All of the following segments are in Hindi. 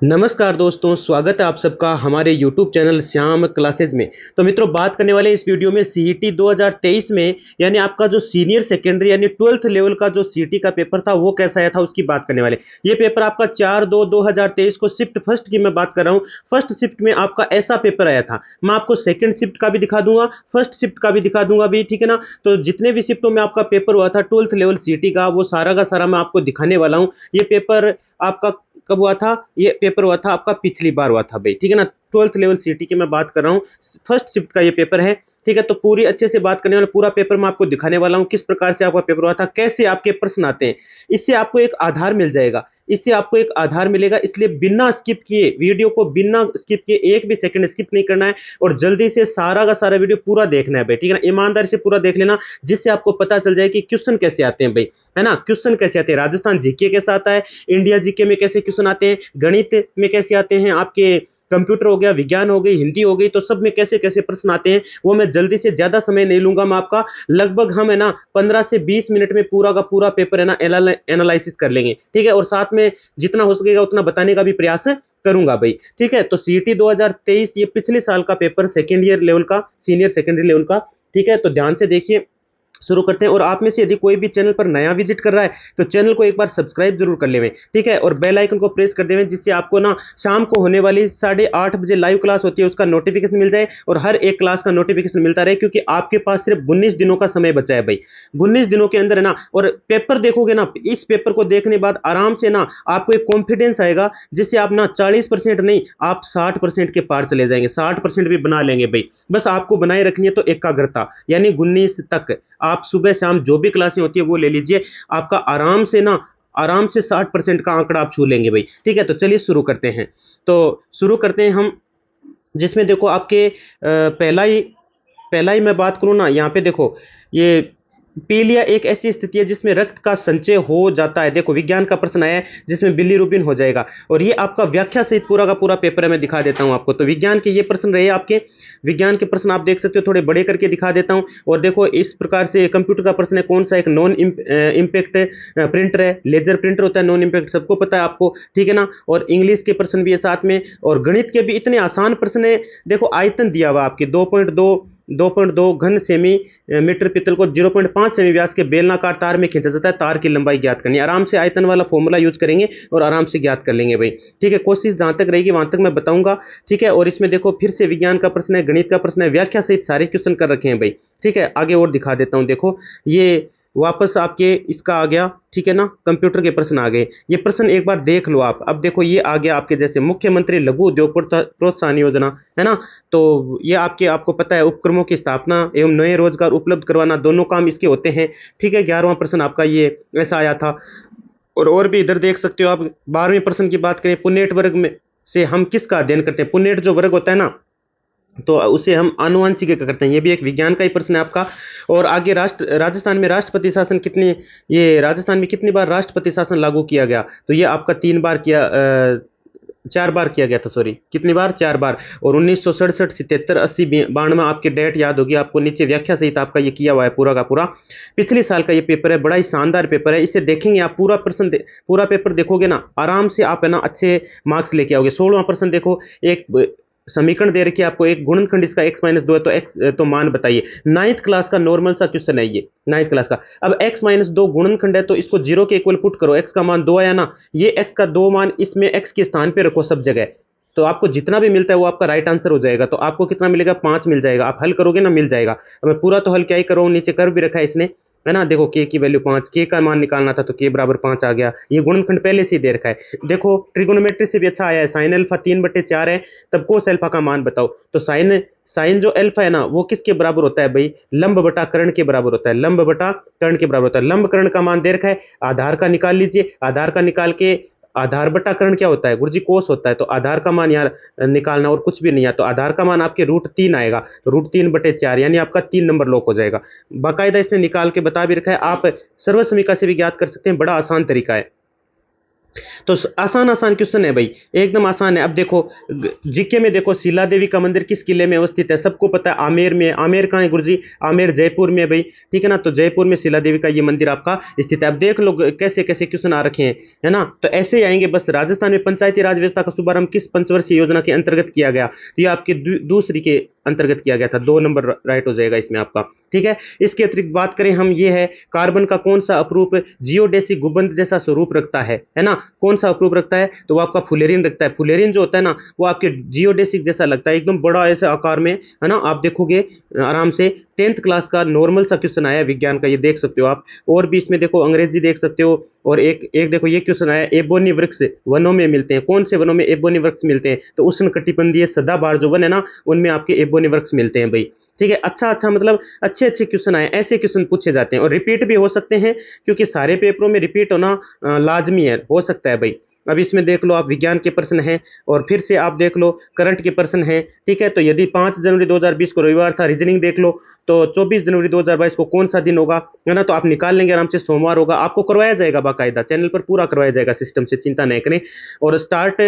नमस्कार दोस्तों, स्वागत है आप सबका हमारे YouTube चैनल श्याम क्लासेज में। तो मित्रों, बात करने वाले इस वीडियो में सीईटी 2023 में यानी आपका जो सीनियर सेकेंडरी यानी 12th लेवल का जो सीईटी का पेपर था वो कैसा आया था उसकी बात करने वाले। ये पेपर आपका 4/2/2023 को शिफ्ट फर्स्ट की मैं बात कर रहा हूँ। फर्स्ट शिफ्ट में आपका ऐसा पेपर आया था। मैं आपको सेकेंड शिफ्ट का भी दिखा दूंगा, फर्स्ट शिफ्ट का भी दिखा दूंगा भी, ठीक है ना। तो जितने भी शिफ्टों में आपका पेपर हुआ था 12th लेवल सीईटी का सारा मैं आपको दिखाने वाला हूँ। ये पेपर आपका कब हुआ था? ये पेपर हुआ था आपका पिछली बार हुआ था भाई, ठीक है ना। 12th लेवल सीटी की मैं बात कर रहा हूँ। फर्स्ट शिफ्ट का ये पेपर है, ठीक है। तो पूरी अच्छे से बात करने वाला, पूरा पेपर मैं आपको दिखाने वाला हूँ किस प्रकार से आपका पेपर हुआ था, कैसे आपके प्रश्न आते हैं। इससे आपको एक आधार मिल जाएगा, इससे आपको एक आधार मिलेगा। इसलिए बिना स्किप किए, वीडियो को बिना स्किप किए, एक भी सेकंड स्किप नहीं करना है और जल्दी से सारा का सारा वीडियो पूरा देखना है भाई, ठीक है ना। ईमानदारी से पूरा देख लेना, जिससे आपको पता चल जाए कि क्वेश्चन कैसे आते हैं भाई, है ना। क्वेश्चन कैसे आते हैं, राजस्थान जीके कैसे आता है, इंडिया जीके में कैसे क्वेश्चन आते हैं, गणित में कैसे आते हैं, आपके कंप्यूटर हो गया, विज्ञान हो गई, हिंदी हो गई, तो सब में कैसे कैसे प्रश्न आते हैं वो मैं जल्दी से, ज्यादा समय नहीं लूंगा मैं आपका। लगभग हम है ना 15 से 20 मिनट में पूरा का पूरा पेपर है ना एनालिसिस कर लेंगे, ठीक है। और साथ में जितना हो सकेगा उतना बताने का भी प्रयास करूंगा भाई, ठीक है। तो सीईटी 2023 ये पिछले साल का पेपर, सेकेंड ईयर लेवल का, सीनियर सेकेंडरी लेवल का, ठीक है। तो ध्यान से देखिए, शुरू करते हैं। और आप में से यदि कोई भी चैनल पर नया विजिट कर रहा है तो चैनल को एक बार सब्सक्राइब जरूर कर लेवें, ठीक है। और बेल आइकन को प्रेस कर देवें, जिससे आपको ना शाम को होने वाली 8:30 बजे लाइव क्लास होती है उसका नोटिफिकेशन मिल जाए और हर एक क्लास का नोटिफिकेशन मिलता रहे, क्योंकि आपके पास सिर्फ 19 दिनों का समय बचा है भाई। 19 दिनों के अंदर है ना, और पेपर देखोगे ना, इस पेपर को देखने बाद आराम से ना आपको एक कॉन्फिडेंस आएगा, जिससे आप ना 40% नहीं, आप 60% के पार चले जाएंगे, 60% भी बना लेंगे भाई। बस आपको बनाए रखनी है तो एकाग्रता, यानी 19 तक आप सुबह शाम जो भी क्लासें होती है वो ले लीजिए। आपका आराम से 60% का आंकड़ा आप छू लेंगे भाई, ठीक है। तो चलिए शुरू करते हैं। तो शुरू करते हैं हम, जिसमें देखो आपके पहला ही मैं बात करूं ना, यहाँ पे देखो ये पीलिया एक ऐसी स्थिति है जिसमें रक्त का संचय हो जाता है। देखो विज्ञान का प्रश्न आया है जिसमें बिलीरुबिन हो जाएगा, और ये आपका व्याख्या सहित पूरा का पूरा पेपर है, मैं दिखा देता हूं आपको। तो विज्ञान के ये प्रश्न रहे आपके, विज्ञान के प्रश्न आप देख सकते हो, थोड़े बड़े करके दिखा देता हूं। और देखो इस प्रकार से कंप्यूटर का प्रश्न है, कौन सा एक नॉन इम्पैक्ट प्रिंटर है, लेजर प्रिंटर होता है, नॉन इम्पैक्ट सबको पता है आपको, ठीक है ना। और इंग्लिश के प्रश्न भी है साथ में, और गणित के भी इतने आसान प्रश्न है। देखो आयतन दिया हुआ आपके 2.2 घन सेमी मीटर पित्तल को 0.5 सेमी व्यास के बेलनाकार तार में खींचा जाता है, तार की लंबाई ज्ञात करनी है। आराम से आयतन वाला फॉर्मूला यूज करेंगे और आराम से ज्ञात कर लेंगे भाई, ठीक है। कोशिश जहां तक रहेगी वहां तक मैं बताऊंगा, ठीक है। और इसमें देखो फिर से विज्ञान का प्रश्न है, गणित का प्रश्न है, व्याख्या सहित सारे क्वेश्चन कर रखे हैं भाई, ठीक है। आगे और दिखा देता हूं, देखो ये वापस आपके इसका आ गया, ठीक है ना, कंप्यूटर के प्रश्न आ गए। ये प्रश्न एक बार देख लो आप। अब देखो ये आ गया आपके, जैसे मुख्यमंत्री लघु उद्योग प्रोत्साहन योजना, है ना। तो ये आपको पता है, उपक्रमों की स्थापना एवं नए रोजगार उपलब्ध करवाना, दोनों काम इसके होते हैं, ठीक है। 11वां प्रश्न आपका ये ऐसा आया था। और भी इधर देख सकते हो आप, 12वें प्रश्न की बात करें, पुन्नेट वर्ग में से हम किसका अध्ययन करते हैं। पुन्नेट जो वर्ग होता है ना, तो उसे हम आनुवंशिक करते हैं, ये भी एक विज्ञान का ही प्रश्न है आपका। और आगे राजस्थान में राष्ट्रपति शासन ये राजस्थान में कितनी बार राष्ट्रपति शासन लागू किया गया, तो ये आपका 3 बार किया, 4 बार किया गया था, सॉरी कितनी बार, 4 बार। और 1967, 77, 80, 92 आपके डेट याद होगी आपको, नीचे व्याख्या सहित आपका ये किया हुआ है पूरा का पूरा। पिछले साल का ये पेपर है, बड़ा ही शानदार पेपर है। इसे देखेंगे आप, पूरा पेपर देखोगे ना, आराम से आप है ना अच्छे मार्क्स लेके आओगे। 16वां प्रश्न देखो, एक समीकरण दे रखी है आपको, एक गुणनखंड इसका x-2 है, तो x तो मान बताइए। 9th क्लास का नॉर्मल सा क्वेश्चन है ये, 9th क्लास का। अब x-2 गुणनखंड है तो इसको 0 के इक्वल पुट करो, x का मान 2 आया ना, ये x का 2 मान इसमें x के स्थान पे रखो सब जगह, तो आपको जितना भी मिलता है वो आपका राइट आंसर हो जाएगा। तो आपको कितना मिलेगा, 5 मिल जाएगा। आप हल करोगे ना, मिल जाएगा। अब मैं पूरा तो हल क्या ही करूँ, नीचे कर भी रखा है इसने, है ना। देखो k की वैल्यू 5, k का मान निकालना था तो k बराबर 5 आ गया। ये गुणनखंड पहले से ही दे रखा है। देखो ट्रिगोनोमेट्री से भी अच्छा आया है, साइन अल्फा 3/4 है, तब कोस अल्फा का मान बताओ। तो साइन जो अल्फा है ना, वो किसके बराबर होता है भाई, लंब बटा कर्ण के बराबर होता है, लंब बटा कर्ण के बराबर होता है। लंब कर्ण का मान दे रखा है, आधार का निकाल लीजिए। आधार का निकाल के, आधार बटा कर्ण क्या होता है गुरुजी, कोस होता है। तो आधार का मान यार निकालना, और कुछ भी नहीं है। तो आधार का मान आपके √3 आएगा, तो √3/4 यानी आपका 3 नंबर लॉक हो जाएगा। बाकायदा इसने निकाल के बता भी रखा है, आप सर्वसमीका से भी ज्ञात कर सकते हैं, बड़ा आसान तरीका है। तो आसान आसान क्वेश्चन है भाई, एकदम आसान है। अब देखो जीके में देखो, शिला देवी का मंदिर किस किले में अवस्थित है, सबको पता है आमेर में। आमेर कहाँ है गुरुजी? आमेर जयपुर में भाई, ठीक है ना। तो जयपुर में शिला देवी का ये मंदिर आपका स्थित है। अब देख लो कैसे कैसे क्वेश्चन आ रखे हैं, है ना। तो ऐसे ही आएंगे बस। राजस्थान में पंचायती राज व्यवस्था का शुभारंभ किस पंचवर्षीय योजना के अंतर्गत किया गया? तो ये आपकी दूसरी के अंतर्गत किया गया था। 2 नंबर राइट हो जाएगा इसमें आपका, ठीक है। इसके अतिरिक्त बात करें हम, ये है कार्बन का कौन सा अपरूप जियोडेसी गुबंद जैसा स्वरूप रखता है ना। कौन सा अपरूप रखता है? तो वो आपका फुलेरिन रखता है। फुलेरिन जो होता है ना, वो आपके जियोडेसिक जैसा लगता है, एकदम बड़ा ऐसे आकार में, है ना। आप देखोगे आराम से 10th क्लास का नॉर्मल सा क्वेश्चन आया विज्ञान का, ये देख सकते हो आप। और भी इसमें देखो अंग्रेजी देख सकते हो। और एक एक देखो ये क्वेश्चन आया, एबोनी वृक्ष वनों में मिलते हैं। कौन से वनों में एबोनी वृक्ष मिलते हैं? तो उष्ण कटिबंधीय सदाबहार जो वन है ना, उनमें आपके एबोनी वृक्ष मिलते हैं भाई, ठीक है। अच्छा अच्छा, मतलब अच्छे अच्छे क्वेश्चन आए, ऐसे क्वेश्चन पूछे जाते हैं। और रिपीट भी हो सकते हैं, क्योंकि सारे पेपरों में रिपीट होना लाजमी है, हो सकता है भाई। अब इसमें देख लो आप, विज्ञान के प्रश्न हैं, और फिर से आप देख लो करंट के प्रश्न हैं, ठीक है। तो यदि 5 जनवरी 2020 को रविवार था, रीजनिंग देख लो, तो 24 जनवरी 2022 को कौन सा दिन होगा, है ना। तो आप निकाल लेंगे आराम से, सोमवार होगा। आपको करवाया जाएगा बाकायदा, चैनल पर पूरा करवाया जाएगा सिस्टम से, चिंता नहीं करें। और स्टार्ट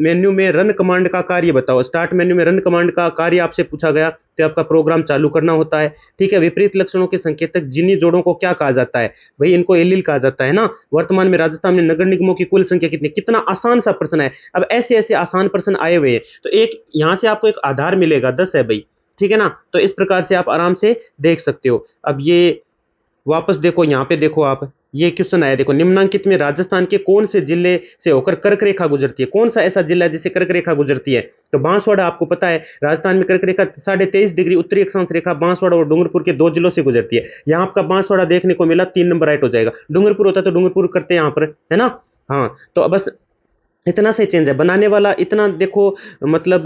मेन्यू में रन कमांड का कार्य बताओ। स्टार्ट मेन्यू में रन कमांड का कार्य आपसे पूछा गया, तो आपका प्रोग्राम चालू करना होता है, ठीक है। विपरीत लक्षणों के संकेतक जिन्हीं जोड़ों को क्या कहा जाता है? भाई इनको एलील कहा जाता है ना। वर्तमान में राजस्थान में नगर निगमों की कुल संख्या कितनी? कितना आसान सा प्रश्न है। अब ऐसे ऐसे आसान प्रश्न आए हुए हैं, तो एक यहां से आपको एक आधार मिलेगा, 10 है भाई, ठीक है ना। तो इस प्रकार से आप आराम से देख सकते हो। अब ये वापस देखो, यहाँ पे देखो आप, ये क्वेश्चन आया देखो, निम्नांकित में राजस्थान के कौन से जिले से होकर कर्क रेखा गुजरती है? कौन सा ऐसा जिला है जिसे कर्क रेखा गुजरती है? तो बांसवाड़ा, आपको पता है राजस्थान में कर्क रेखा 23.5 डिग्री उत्तरी अक्षांश रेखा बांसवाड़ा और डूंगरपुर के 2 जिलों से गुजरती है। यहाँ आपका बांसवाड़ा देखने को मिला, 3 नंबर राइट हो जाएगा। डूंगरपुर होता तो डूंगरपुर करते हैं यहाँ पर, है ना। हाँ, तो बस इतना से चेंज है। बनाने वाला इतना देखो, मतलब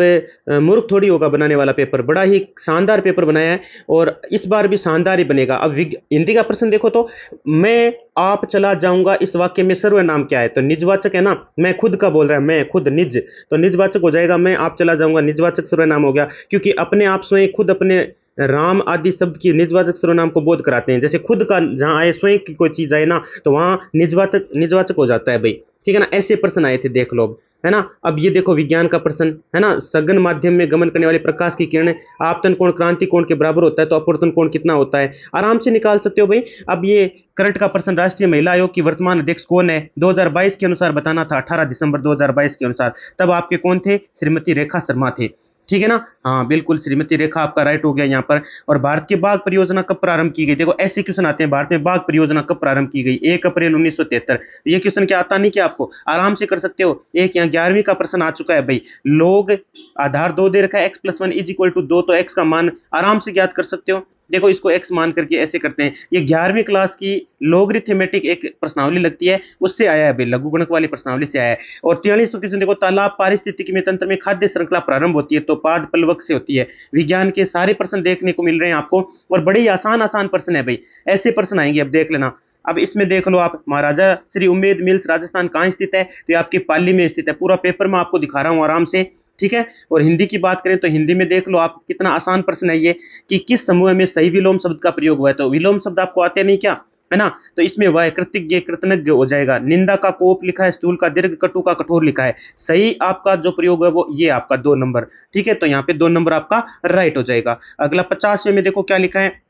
मूर्ख थोड़ी होगा बनाने वाला। पेपर बड़ा ही शानदार पेपर बनाया है, और इस बार भी शानदार ही बनेगा। अब हिंदी का प्रश्न देखो तो, मैं आप चला जाऊंगा, इस वाक्य में सर्वनाम क्या है? तो निजवाचक है ना, मैं खुद का बोल रहा है, मैं खुद, निज, तो निजवाचक हो जाएगा। मैं आप चला जाऊंगा निजवाचक सर्वनाम हो गया, क्योंकि अपने आप स्वयं खुद अपने राम आदि शब्द की निजवाचक सर्वनाम को बोध कराते हैं। जैसे खुद का जहां आए, स्वयं की कोई चीज आए ना, तो वहां निजवाचक निजवाचक हो जाता है भाई, ठीक है ना। ऐसे प्रश्न आए थे, देख लो, है ना। अब ये देखो विज्ञान का प्रश्न, है ना। सघन माध्यम में गमन करने वाले प्रकाश की किरणें आपतन कोण क्रांति कोण के बराबर होता है, तो अपवर्तन कोण कितना होता है? आराम से निकाल सकते हो भाई। अब ये करंट का प्रश्न, राष्ट्रीय महिला आयोग की वर्तमान अध्यक्ष कौन है? 2022 के अनुसार बताना था, 18 दिसंबर 2022 के अनुसार। तब आपके कौन थे? श्रीमती रेखा शर्मा थे, ठीक है ना। हाँ बिल्कुल, श्रीमती रेखा आपका राइट हो गया यहाँ पर। और भारत की बाघ परियोजना कब प्रारंभ की गई? देखो ऐसे क्वेश्चन आते हैं, भारत में बाघ परियोजना कब प्रारंभ की गई? 1 अप्रैल 1973। ये क्वेश्चन क्या आता नहीं क्या आपको? आराम से कर सकते हो। एक यहाँ 11वीं का प्रश्न आ चुका है भाई। लोग आधार 2 दे रखा है, x+1 = 2, तो x का मान आराम से ज्ञात कर सकते हो। देखो इसको x मान करके ऐसे करते हैं। ये 11वीं क्लास की लोगरिथमेटिक एक प्रश्नावली लगती है, उससे आया है भाई, लघुगणक वाली प्रश्नावली से आया है। और 43 क्वेश्चन देखो, तालाब पारिस्थितिकी में तंत्र में खाद्य श्रृंखला प्रारंभ होती है, तो पाद पलवक से होती है। विज्ञान के सारे प्रश्न देखने को मिल रहे हैं आपको, और बड़े ही आसान आसान प्रश्न है भाई, ऐसे प्रश्न आएंगे, अब देख लेना। अब इसमें देख लो आप, महाराजा श्री उम्मेद मिल्स राजस्थान कहाँ स्थित है? तो ये आपकी पाली में स्थित है। पूरा पेपर मैं आपको दिखा रहा हूँ आराम से, ठीक है। और हिंदी की बात करें तो हिंदी में देख लो आप, कितना आसान प्रश्न है ये, कि किस समूह में सही विलोम शब्द का प्रयोग हुआ है? तो विलोम शब्द आपको आते नहीं क्या, है ना। तो इसमें वह कृतज्ञ कृतज्ञ हो जाएगा। निंदा का कोप लिखा है, स्थूल का दीर्घ, कटु का कठोर लिखा है। सही आपका जो प्रयोग है वो ये आपका 2 नंबर, ठीक है। तो यहाँ पे 2 नंबर आपका राइट हो जाएगा। अगला 50वें में देखो क्या लिखा है,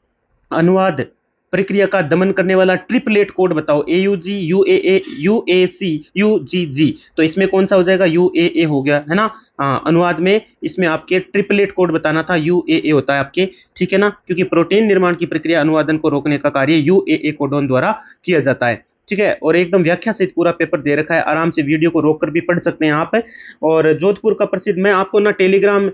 अनुवाद प्रक्रिया का दमन करने वाला ट्रिपलेट कोड बताओ। AUG UAA UAC UGG, तो इसमें कौन सा हो जाएगा? UAA हो गया, है ना। हाँ, अनुवाद में इसमें आपके ट्रिपलेट कोड बताना था, UAA होता है आपके, ठीक है ना। क्योंकि प्रोटीन निर्माण की प्रक्रिया अनुवादन को रोकने का कार्य UAA कोडोन द्वारा किया जाता है, ठीक है। और एकदम व्याख्या सहित पूरा पेपर दे रखा है, आराम से वीडियो को रोक कर भी पढ़ सकते हैं आप। और जोधपुर का प्रसिद्ध, मैं आपको ना टेलीग्राम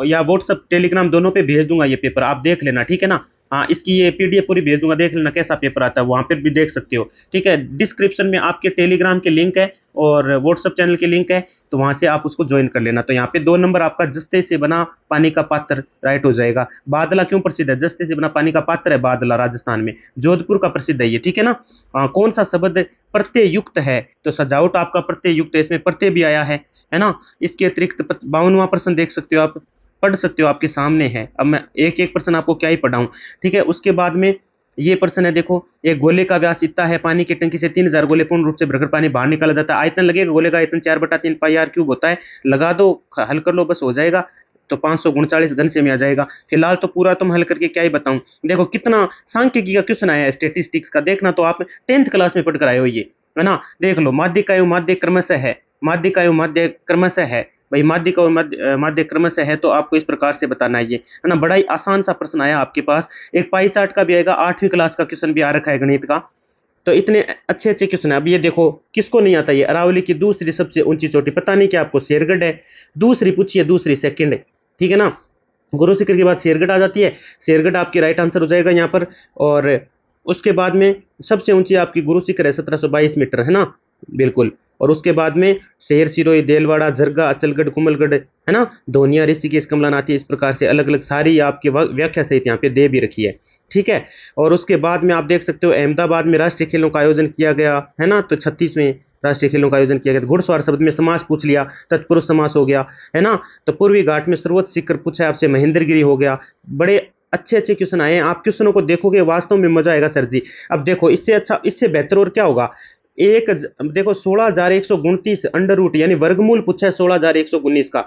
या व्हाट्सअप टेलीग्राम दोनों पे भेज दूंगा ये पेपर, आप देख लेना, ठीक है ना। हाँ, इसकी ये PDF पूरी भेज दूंगा, देख लेना कैसा पेपर आता है, वहां पर भी देख सकते हो, ठीक है। डिस्क्रिप्शन में आपके टेलीग्राम के लिंक है और व्हाट्सअप चैनल के लिंक है, तो वहां से आप उसको ज्वाइन कर लेना। तो यहाँ पे 2 नंबर आपका जस्ते से बना पानी का पात्र राइट हो जाएगा। बादला क्यों प्रसिद्ध है? जस्ते से बना पानी का पात्र है बादला, राजस्थान में, जोधपुर का प्रसिद्ध है ये, ठीक है ना। कौन सा शब्द प्रत्यय युक्त है? तो सजावट आपका प्रत्यय युक्त है, इसमें प्रत्यय भी आया है ना। इसके अतिरिक्त 52वां प्रश्न देख सकते हो आप, पढ़ सकते हो, आपके सामने है। अब मैं एक एक प्रश्न आपको क्या ही पढ़ाऊं, ठीक है। उसके बाद में ये प्रश्न है देखो, एक गोले का व्यास इतना है, पानी की टंकी से 3000 गोले पूर्ण रूप से भरकर पानी बाहर निकाला जाता है, आयतन लगेगा गोले का आयतन 4/3 पाई आर क्यूब होता है, लगा दो, हल कर लो, बस हो जाएगा। तो 539 घन से में आ जाएगा। फिलहाल तो पूरा तुम हल करके क्या ही बताऊं। देखो कितना सांख्यिकी का क्वेश्चन आया है, स्टेटिस्टिक्स का, देखना तो आप 10th क्लास में पढ़कर आए हो ये, है ना। देख लो, माध्यिक आयु माध्य क्रमशः है, माध्यिक आयु माध्य क्रमशः है भाई, माध्यिक और माध्य क्रमशः है, तो आपको इस प्रकार से बताना है ये, है ना। बड़ा ही आसान सा प्रश्न आया आपके पास। एक पाई चार्ट का भी आएगा, 8वीं क्लास का क्वेश्चन भी आ रखा है गणित का। तो इतने अच्छे अच्छे क्वेश्चन है। अब ये देखो, किसको नहीं आता ये, अरावली की दूसरी सबसे ऊंची चोटी, पता नहीं क्या आपको, शेरगढ़ है। दूसरी पूछिए, दूसरी सेकंड है, ठीक है ना। गुरु शिखर के बाद शेरगढ़ आ जाती है, शेरगढ़ आपकी राइट आंसर हो जाएगा यहाँ पर। और उसके बाद में सबसे ऊंची आपकी गुरु शिखर है, 1722 मीटर, है ना, बिल्कुल। और उसके बाद में शेर, सिरोही, देलवाड़ा, झरगा, अचलगढ़, कुमलगढ़, है ना, धोनिया, ऋषिकेश, कमला नाथी, इस प्रकार से अलग अलग सारी आपकी व्याख्या सहित यहाँ पे दे भी रखी है, ठीक है। और उसके बाद में आप देख सकते हो, अहमदाबाद में राष्ट्रीय खेलों का आयोजन किया गया, है ना, तो 36वें राष्ट्रीय खेलों का आयोजन किया गया। घुड़सवार शब्द में समास पूछ लिया, तत्पुरुष समास हो गया, है ना। तो पूर्वी घाट में सर्वोच्च शिखर पूछा है आपसे, महेंद्रगिरी हो गया। बड़े अच्छे अच्छे क्वेश्चन आए हैं, आप क्वेश्चनों को देखोगे वास्तव में मजा आएगा सर जी। अब देखो, इससे अच्छा, इससे बेहतर और क्या होगा। देखो 16,129 अंडर रूट यानी वर्गमूल पूछा है 16,119 का।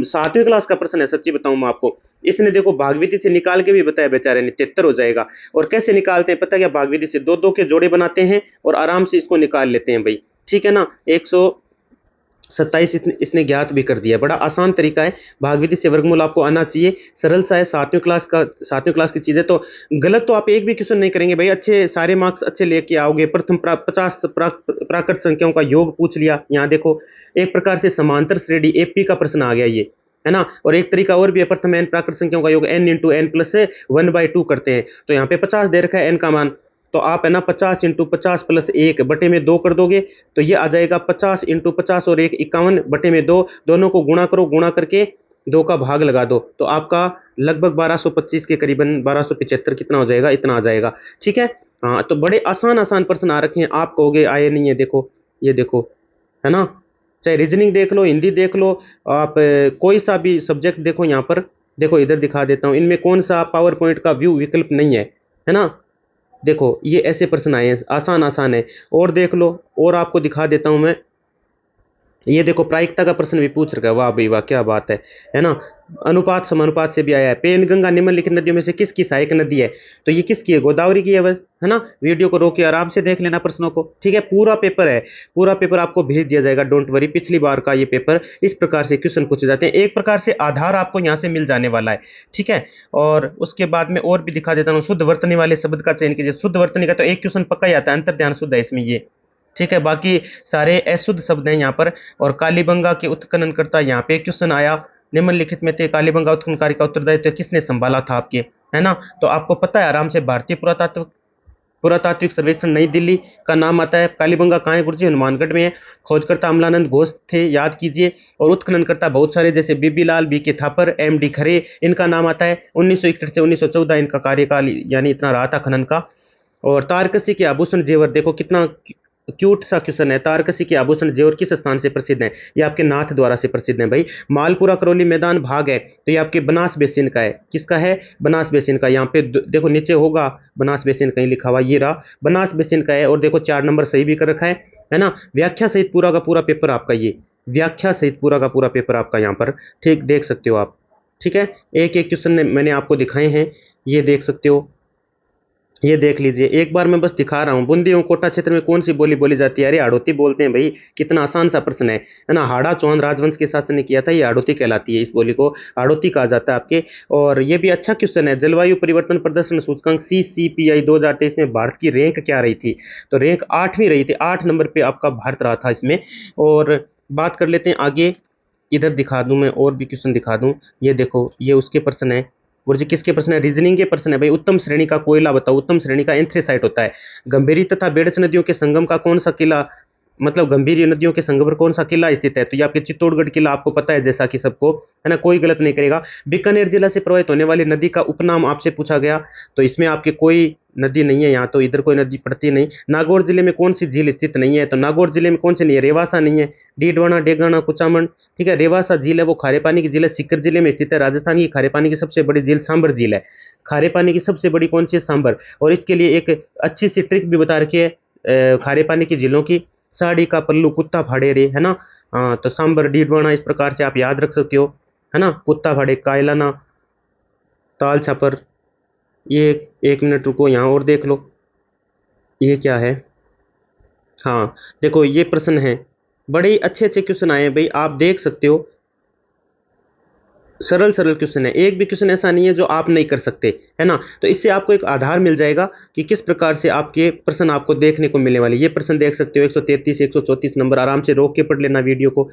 7वीं क्लास का प्रश्न है, सच्ची बताऊं मैं आपको। इसने देखो भागविधि से निकाल के भी बताया बेचारे ने, 73 हो जाएगा। और कैसे निकालते हैं पता क्या, भागविधि से दो दो के जोड़े बनाते हैं और आराम से इसको निकाल लेते हैं भाई, ठीक है ना। 127 इसने ज्ञात भी कर दिया, बड़ा आसान तरीका है। भागविधि से वर्गमूल आपको आना चाहिए, सरल सा है, 7वीं क्लास की चीज है। तो गलत तो आप एक भी क्वेश्चन नहीं करेंगे भाई, अच्छे सारे मार्क्स अच्छे लेके आओगे। प्रथम 50 प्राकृत संख्याओं का योग पूछ लिया, यहाँ देखो एक प्रकार से समांतर श्रेणी एपी का प्रश्न आ गया ये, है ना। और एक तरीका और भी है, प्रथम एन प्राकृत संख्याओं का योग n इंटू एन प्लस 1/2 करते हैं। तो यहाँ पे 50 दे रखा है एन का मान, तो आप है ना 50 इंटू 50 प्लस 1 बटे में 2 कर दोगे, तो ये आ जाएगा 50 इंटू 50 और 1 51 बटे में 2, दोनों को गुणा करो, गुणा करके 2 का भाग लगा दो, तो आपका लगभग 1225 के करीबन 1275 कितना हो जाएगा, इतना आ जाएगा, ठीक है। हाँ, तो बड़े आसान आसान प्रश्न आ रखे हैं, आप कहोगे आए नहीं है, देखो ये देखो, है ना। चाहे रीजनिंग देख लो, हिंदी देख लो, आप कोई सा भी सब्जेक्ट देखो, यहाँ पर देखो, इधर दिखा देता हूँ, इनमें कौन सा पावर पॉइंट का व्यू विकल्प नहीं है ना। देखो ये ऐसे प्रश्न आए हैं, आसान आसान है। और देख लो, और आपको दिखा देता हूं मैं, ये देखो प्रायिकता का प्रश्न भी पूछ रखा है, वाह भाई वाह, क्या बात है ना। अनुपात समानुपात से भी आया है। पेनगंगा निम्नलिखित नदियों में से किसकी सहायक नदी है, तो ये किसकी है, गोदावरी की है ना। वीडियो को रोक के आराम से देख लेना प्रश्नों को, ठीक है। पूरा पेपर है, पूरा पेपर आपको भेज दिया जाएगा, डोंट वरी। पिछली बार का ये पेपर, इस प्रकार से क्वेश्चन पूछे जाते हैं, एक प्रकार से आधार आपको यहाँ से मिल जाने वाला है, ठीक है। और उसके बाद में और भी दिखा देता हूँ, शुद्ध वर्तनी वाले शब्द का चयन कीजिए। शुद्ध वर्तनी का तो एक क्वेश्चन पक्का ही आता है, अंतर ध्यान शुद्ध है इसमें ये, ठीक है। बाकी सारे अशुद्ध शब्द हैं यहाँ पर। और कालीबंगा के उत्खनन करता, यहाँ पे क्वेश्चन आया, निम्नलिखित में थे कालीबंगा उत्खननकारी का उत्तरदायित्व किसने संभाला था आपके, है ना। तो आपको पता है आराम से, भारतीय पुरातात्विक सर्वेक्षण नई दिल्ली का नाम आता है। कालीबंगा कहाँ है गुरुजी, हनुमानगढ़ में है। खोजकर्ता अमलानंद घोष थे, याद कीजिए। और उत्खननकर्ता बहुत सारे, जैसे बीबी लाल, बी.के. थापर, एम.डी. खरे, इनका नाम आता है। 1961 से 1914 इनका कार्यकाल यानी इतना रहा था खनन का। और तारकसी के आभूषण जेवर, देखो कितना क्यूट सा क्वेश्चन है। तारकसी के आभूषण जेवर किस स्थान से प्रसिद्ध है, ये आपके नाथ द्वारा से प्रसिद्ध है भाई। मालपुरा करौली मैदान भाग है, तो ये आपके बनास बेसिन का है, किसका है, बनास बेसिन का। यहाँ पे देखो नीचे होगा बनास बेसिन कहीं लिखा हुआ, ये रहा बनास बेसिन का है। और देखो 4 नंबर सही भी कर रखा है ना। व्याख्या सहित पूरा का पूरा पेपर आपका, ये व्याख्या सहित पूरा का पूरा पेपर आपका यहाँ पर, ठीक, देख सकते हो आप, ठीक है। एक एक क्वेश्चन मैंने आपको दिखाए हैं, ये देख सकते हो, ये देख लीजिए। एक बार मैं बस दिखा रहा हूँ, बूंदी एवं कोटा क्षेत्र में कौन सी बोली बोली जाती है, अरे हाड़ौती बोलते हैं भाई। कितना आसान सा प्रश्न है ना। हाड़ा चौहान राजवंश के शासन ने किया था, ये हाड़ौती कहलाती है, इस बोली को हाड़ौती कहा जाता है आपके। और ये भी अच्छा क्वेश्चन है, जलवायु परिवर्तन प्रदर्शन सूचकांक CCPI 2023 में भारत की रैंक क्या रही थी, तो रैंक 8वीं रही थी, 8 नंबर पे आपका भारत रहा था इसमें। और बात कर लेते हैं आगे, इधर दिखा दूं मैं और भी क्वेश्चन दिखा दूं, ये देखो ये उसके प्रश्न है। गुरुजी किसके प्रश्न है, रीजनिंग के प्रश्न है भाई। उत्तम श्रेणी का कोयला बताओ, उत्तम श्रेणी का एंथ्रेसाइट होता है। गंभीरी तथा बेड़च नदियों के संगम का कौन सा किला मतलब गंभीर नदियों के संगम पर कौन सा किला स्थित है? तो ये आपके चित्तौड़गढ़ किला आपको पता है जैसा कि सबको, है ना, कोई गलत नहीं करेगा। बीकानेर जिला से प्रवाहित होने वाली नदी का उपनाम आपसे पूछा गया, तो इसमें आपके कोई नदी नहीं है, यहाँ तो इधर कोई नदी पड़ती नहीं। नागौर जिले में कौन सी झील स्थित नहीं है? तो नागौर जिले में कौन सी नहीं है? रेवासा नहीं है, डीडवाना, डेगाना, कुचामन, ठीक है। रेवासा झील है वो खारे पानी की झील है, सीकर जिले में स्थित है। राजस्थान की खारे पानी की सबसे बड़ी झील सांबर झील है। खारे पानी की सबसे बड़ी कौन सी है? सांबर। और इसके लिए एक अच्छी सी ट्रिक भी बता रखी है खारे पानी की झीलों की, साड़ी का पल्लू कुत्ता फाड़े रे, है ना। तो सांबर, डीडवाना, इस प्रकार से आप याद रख सकते हो, है ना। कुत्ता फाड़े, कायलाना, ताल छापर। ये एक मिनट रुको, यहाँ और देख लो, ये क्या है। हाँ, देखो ये प्रश्न है, बड़े अच्छे अच्छे क्वेश्चन आए हैं भाई, आप देख सकते हो, सरल सरल क्वेश्चन है, एक भी क्वेश्चन ऐसा नहीं है जो आप नहीं कर सकते, है ना। तो इससे आपको एक आधार मिल जाएगा कि किस प्रकार से आपके प्रश्न आपको देखने को मिलने वाले। ये प्रश्न देख सकते हो 133 134 नंबर, आराम से रोक के पढ़ लेना वीडियो को,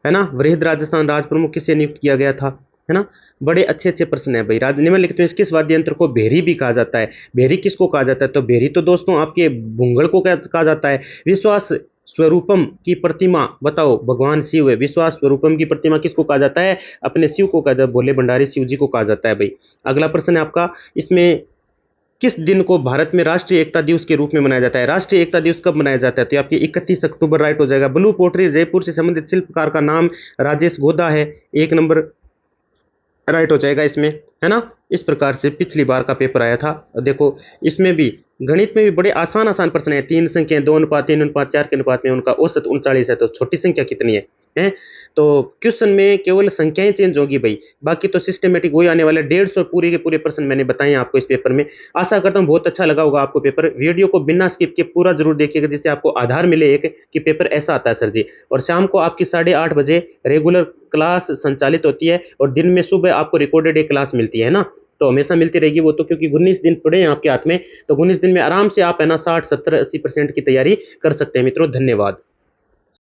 है ना। वृहद राजस्थान राज प्रमुख किसे नियुक्त किया गया था, है ना। बड़े अच्छे अच्छे प्रश्न है भाई। निम्नलिखित में किस वाद्य यंत्र को भेरी भी कहा जाता है? भेरी किसको कहा जाता है? तो भेरी तो दोस्तों आपके भूंगड़ को कहा जाता है। विश्वास स्वरूपम की प्रतिमा बताओ, भगवान शिव है। विश्वास स्वरूपम की प्रतिमा किसको कहा जाता है? अपने शिव को कहा जाता है, भोले भंडारी शिव जी को कहा जाता है भाई। अगला प्रश्न है आपका, इसमें किस दिन को भारत में राष्ट्रीय एकता दिवस के रूप में मनाया जाता है? राष्ट्रीय एकता दिवस कब मनाया जाता है? तो आपकी 31 अक्टूबर राइट हो जाएगा। ब्लू पोट्री जयपुर से संबंधित शिल्पकार का नाम राजेश गोदा है, एक नंबर राइट हो जाएगा इसमें, है ना। इस प्रकार से पिछली बार का पेपर आया था। देखो इसमें भी, गणित में भी बड़े आसान आसान प्रश्न है। तीन संख्याएं 2 अनुपात 3 अनुपात 4 के अनुपात में उनका औसत 39 है, तो छोटी संख्या कितनी है, हैं? तो क्वेश्चन में केवल संख्याएं चेंज होगी भाई, बाकी तो सिस्टमेटिक वही आने वाला है। 150 पूरे के पूरे प्रश्न मैंने बताए आपको इस पेपर में। आशा करता हूँ बहुत अच्छा लगा होगा आपको पेपर। वीडियो को बिना स्किप के पूरा जरूर देखिएगा, जिससे आपको आधार मिले एक कि पेपर ऐसा आता है सर जी। और शाम को आपकी 8:30 बजे रेगुलर क्लास संचालित होती है, और दिन में सुबह आपको रिकॉर्डेड एक क्लास मिलती है ना। तो हमेशा मिलती रहेगी वो तो, क्योंकि 19 दिन पड़े हैं आपके हाथ में, तो 19 दिन में आराम से आप है ना 60 70 80% की तैयारी कर सकते हैं मित्रों। धन्यवाद।